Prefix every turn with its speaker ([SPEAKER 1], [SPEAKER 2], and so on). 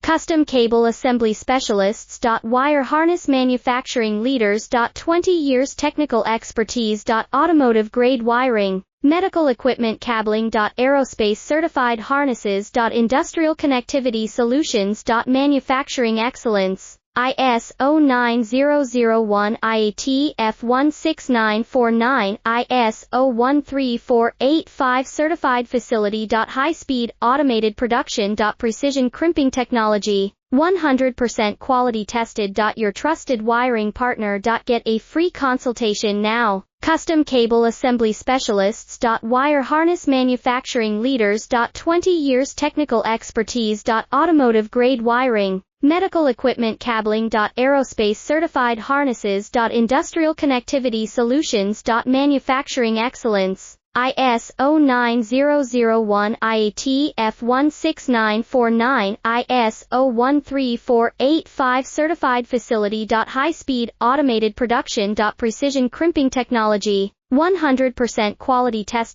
[SPEAKER 1] Custom Cable Assembly Specialists. Wire Harness Manufacturing Leaders. 20 years technical expertise. Automotive grade wiring, medical equipment cabling. Aerospace certified harnesses. Industrial connectivity solutions. Manufacturing excellence. ISO9001 IAT F16949 ISO13485 Certified Facility. High speed automated production. Precision crimping technology, 100% quality tested. Your trusted wiring partner. Get a free consultation now. Custom Cable Assembly Specialists. Wire Harness Manufacturing Leaders. 20 years technical expertise. Automotive grade wiring, medical equipment cabling. Aerospace certified harnesses. Industrial connectivity solutions. Manufacturing excellence. ISO9001 IAT F16949 ISO13485 Certified Facility. High speed automated production. Precision crimping technology, 100% quality tested.